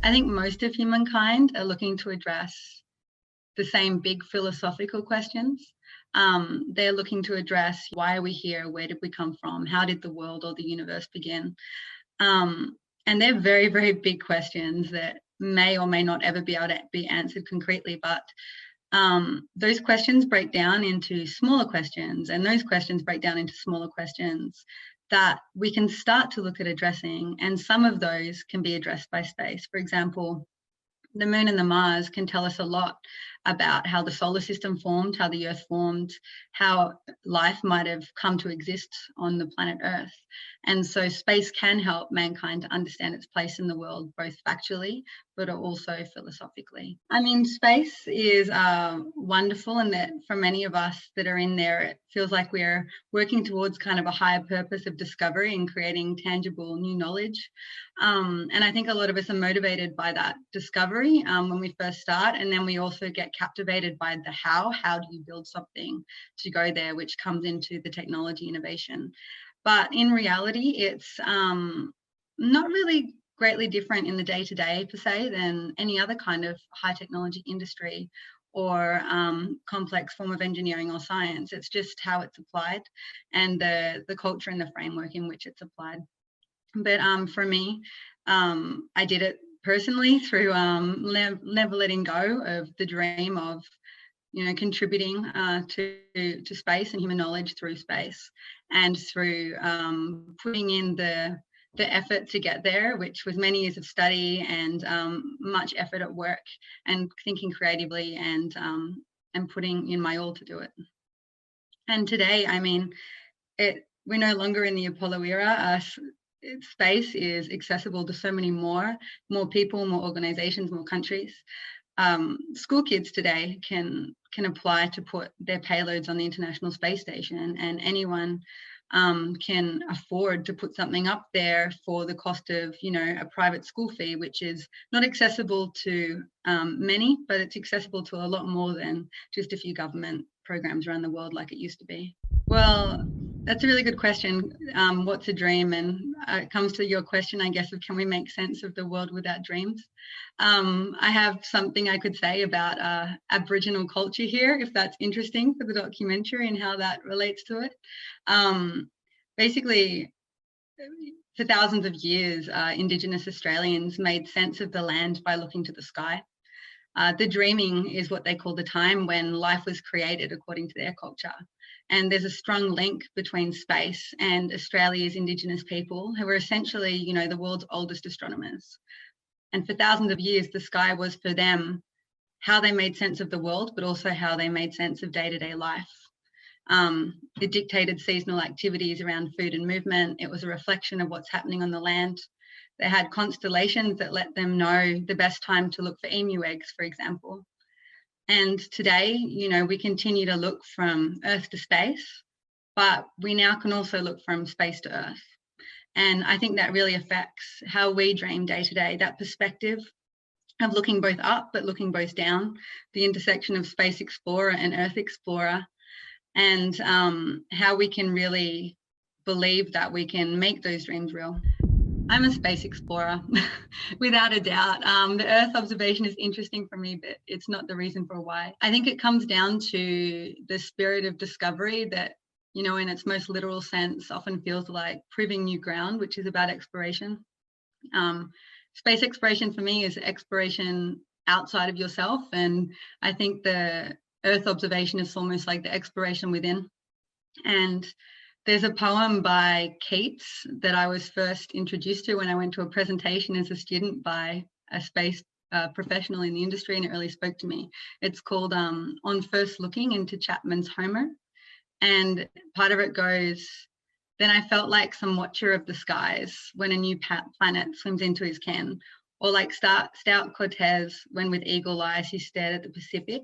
I think most of humankind are looking to address the same big philosophical questions. They're looking to address, why are we here? Where did we come from? How did the world or the universe begin? And they're very, very big questions that may or may not ever be able to be answered concretely, but those questions break down into smaller questions, and those questions break down into smaller questions that we can start to look at addressing, and some of those can be addressed by space. For example, the moon and the Mars can tell us a lot about how the solar system formed, how the Earth formed, how life might have come to exist on the planet Earth. And so space can help mankind to understand its place in the world, both factually, but also philosophically. I mean, space is wonderful, and that for many of us that are in there, it feels like we're working towards kind of a higher purpose of discovery and creating tangible new knowledge. And I think a lot of us are motivated by that discovery when we first start, and then we also get captivated by the how do you build something to go there, which comes into the technology innovation. But in reality, it's not really greatly different in the day-to-day per se than any other kind of high technology industry or complex form of engineering or science. It's just how it's applied and the culture and the framework in which it's applied. But for me, I did it personally through never letting go of the dream of, contributing to space and human knowledge through space, and through putting in the effort to get there, which was many years of study and much effort at work and thinking creatively and putting in my all to do it. And today, I mean, we're no longer in the Apollo era. Space is accessible to so many more people, more organizations, more countries. School kids today can apply to put their payloads on the International Space Station, and anyone can afford to put something up there for the cost of, a private school fee, which is not accessible to many, but it's accessible to a lot more than just a few government programs around the world like it used to be. Well, that's a really good question. What's a dream? And it comes to your question, I guess, of can we make sense of the world without dreams? I have something I could say about Aboriginal culture here, if that's interesting for the documentary and how that relates to it. Basically, for thousands of years, Indigenous Australians made sense of the land by looking to the sky. The dreaming is what they call the time when life was created according to their culture. And there's a strong link between space and Australia's Indigenous people, who are essentially, the world's oldest astronomers. And for thousands of years, the sky was for them how they made sense of the world, but also how they made sense of day-to-day life. It dictated seasonal activities around food and movement. It was a reflection of what's happening on the land. They had constellations that let them know the best time to look for emu eggs, for example. And today, we continue to look from Earth to space, but we now can also look from space to Earth. And I think that really affects how we dream day to day, that perspective of looking both up, but looking both down, the intersection of space explorer and Earth explorer, and how we can really believe that we can make those dreams real. I'm a space explorer, without a doubt. The Earth observation is interesting for me, but it's not the reason for why. I think it comes down to the spirit of discovery that, in its most literal sense, often feels like proving new ground, which is about exploration. Space exploration for me is exploration outside of yourself. And I think the Earth observation is almost like the exploration within. And there's a poem by Keats that I was first introduced to when I went to a presentation as a student by a space professional in the industry, and it really spoke to me. It's called On First Looking into Chapman's Homer. And part of it goes, then I felt like some watcher of the skies when a new planet swims into his ken, or like stout Cortez when with eagle eyes he stared at the Pacific,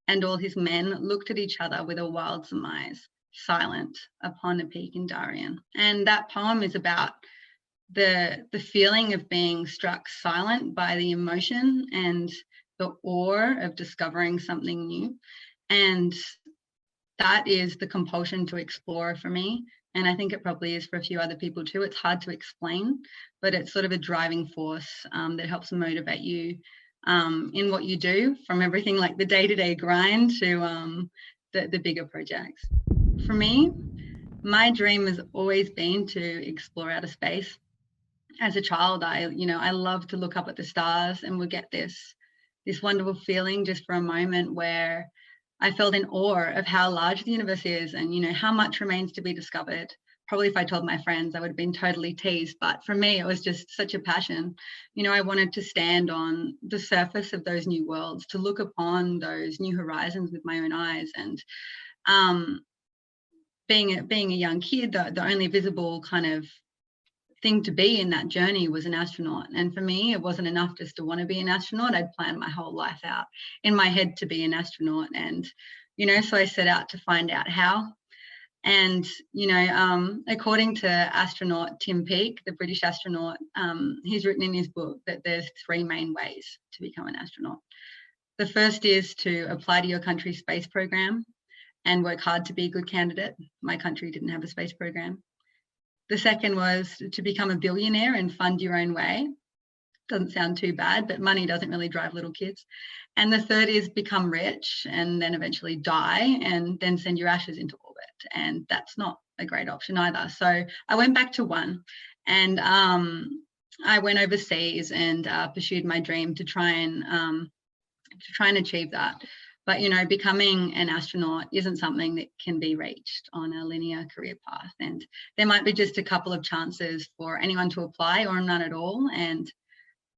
and all his men looked at each other with a wild surmise, silent upon a peak in Darien. And that poem is about the feeling of being struck silent by the emotion and the awe of discovering something new. And that is the compulsion to explore for me. And I think it probably is for a few other people too. It's hard to explain, but it's sort of a driving force that helps motivate you in what you do, from everything like the day-to-day grind to the bigger projects. For me, my dream has always been to explore outer space. As a child, I love to look up at the stars and would get this wonderful feeling just for a moment where I felt in awe of how large the universe is and, how much remains to be discovered. Probably if I told my friends, I would have been totally teased. But for me, it was just such a passion. I wanted to stand on the surface of those new worlds, to look upon those new horizons with my own eyes. And being a young kid, the only visible kind of thing to be in that journey was an astronaut. And for me, it wasn't enough just to want to be an astronaut. I'd planned my whole life out in my head to be an astronaut. And, so I set out to find out how. And, according to astronaut Tim Peake, the British astronaut, he's written in his book that there's 3 main ways to become an astronaut. The first is to apply to your country's space program and work hard to be a good candidate. My country didn't have a space program. The second was to become a billionaire and fund your own way. Doesn't sound too bad, but money doesn't really drive little kids. And the third is become rich and then eventually die and then send your ashes into orbit. And that's not a great option either. So I went back to 1 and I went overseas and pursued my dream to try and achieve that. But, becoming an astronaut isn't something that can be reached on a linear career path. And there might be just a couple of chances for anyone to apply or none at all. And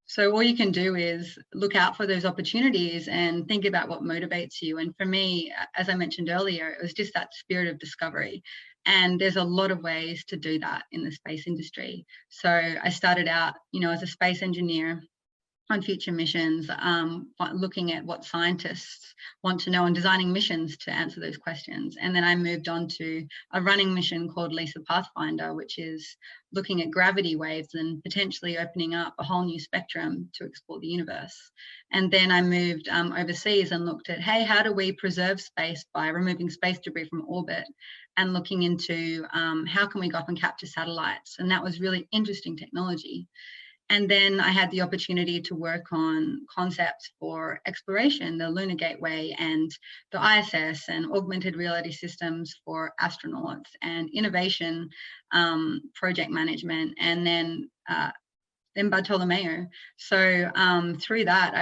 so all you can do is look out for those opportunities and think about what motivates you. And for me, as I mentioned earlier, it was just that spirit of discovery. And there's a lot of ways to do that in the space industry. So I started out, as a space engineer on future missions, looking at what scientists want to know and designing missions to answer those questions. And then I moved on to a running mission called LISA Pathfinder, which is looking at gravity waves and potentially opening up a whole new spectrum to explore the universe. And then I moved overseas and looked at, hey, how do we preserve space by removing space debris from orbit and looking into how can we go up and capture satellites? And that was really interesting technology. And then I had the opportunity to work on concepts for exploration, the Lunar Gateway and the ISS, and augmented reality systems for astronauts, and innovation, project management, and then Bartolomeo. So through that,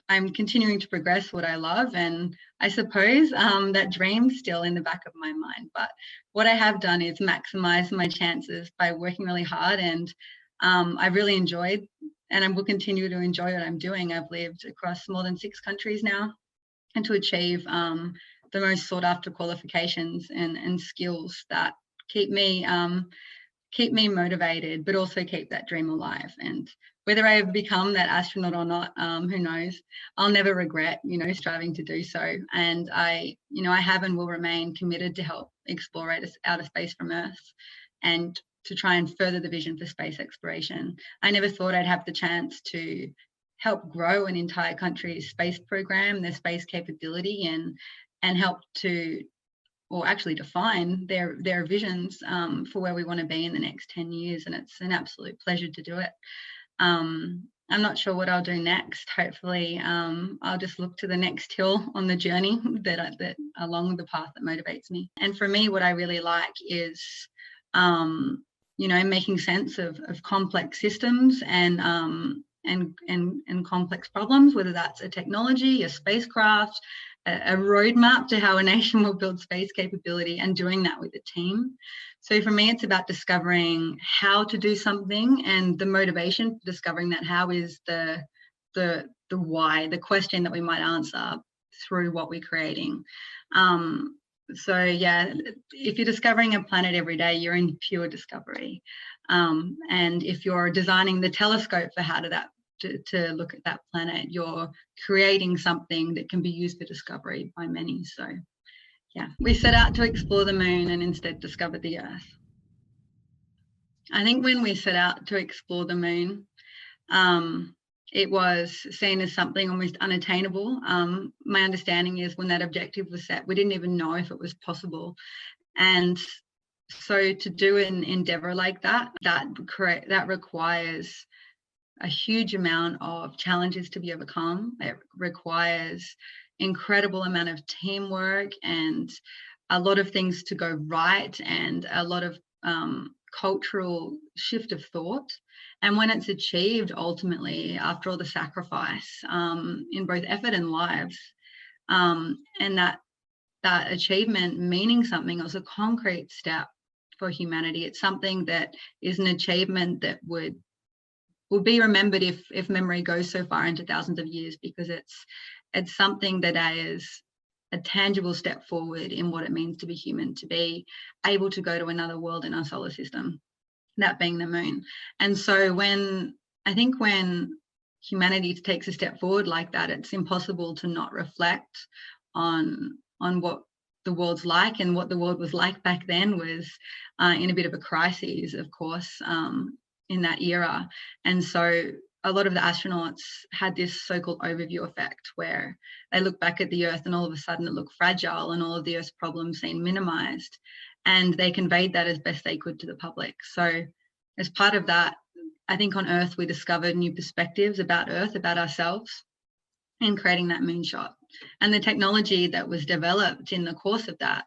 I'm continuing to progress what I love, and I suppose that dream's still in the back of my mind. But what I have done is maximize my chances by working really hard, and I've really enjoyed, and I will continue to enjoy what I'm doing. I've lived across more than 6 countries now, and to achieve the most sought after qualifications and skills that keep me motivated, but also keep that dream alive. And whether I ever become that astronaut or not, who knows? I'll never regret, striving to do so. And I have and will remain committed to help explore outer space from Earth, and to try and further the vision for space exploration. I never thought I'd have the chance to help grow an entire country's space program, their space capability, and help to, or actually define their visions for where we want to be in the next 10 years. And it's an absolute pleasure to do it. I'm not sure what I'll do next. Hopefully, I'll just look to the next hill on the journey that along the path that motivates me. And for me, what I really like is making sense of complex systems and complex problems, whether that's a technology, a spacecraft, a roadmap to how a nation will build space capability, and doing that with a team. So for me, it's about discovering how to do something, and the motivation for discovering that how is the why, the question that we might answer through what we're creating. So yeah, if you're discovering a planet every day, you're in pure discovery. And if you're designing the telescope for how to look at that planet, you're creating something that can be used for discovery by many. So yeah, we set out to explore the moon and instead discovered the Earth. I think when we set out to explore the moon, it was seen as something almost unattainable. My understanding is when that objective was set, we didn't even know if it was possible. And So to do an endeavour like that requires a huge amount of challenges to be overcome. It requires incredible amount of teamwork and a lot of things to go right, and a lot of cultural shift of thought. And when it's achieved, ultimately, after all the sacrifice in both effort and lives, and that achievement meaning something, it was a concrete step for humanity. It's something that is an achievement that would be remembered if memory goes so far into thousands of years, because it's something that is a tangible step forward in what it means to be human, to be able to go to another world in our solar system, that being the moon. And so when humanity takes a step forward like that, it's impossible to not reflect on what the world's like. And what the world was like back then was in a bit of a crisis, of course, in that era. And so a lot of the astronauts had this so-called overview effect, where they look back at the Earth and all of a sudden it looked fragile and all of the Earth's problems seemed minimized. And they conveyed that as best they could to the public. So as part of that, I think on Earth, we discovered new perspectives about Earth, about ourselves, in creating that moonshot. And the technology that was developed in the course of that,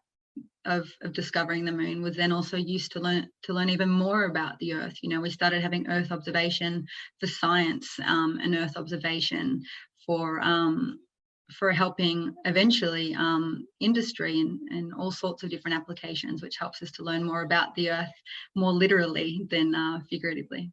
of discovering the moon, was then also used to learn even more about the Earth. You know, we started having Earth observation for science, and Earth observation for helping eventually industry and all sorts of different applications, which helps us to learn more about the Earth more literally than figuratively.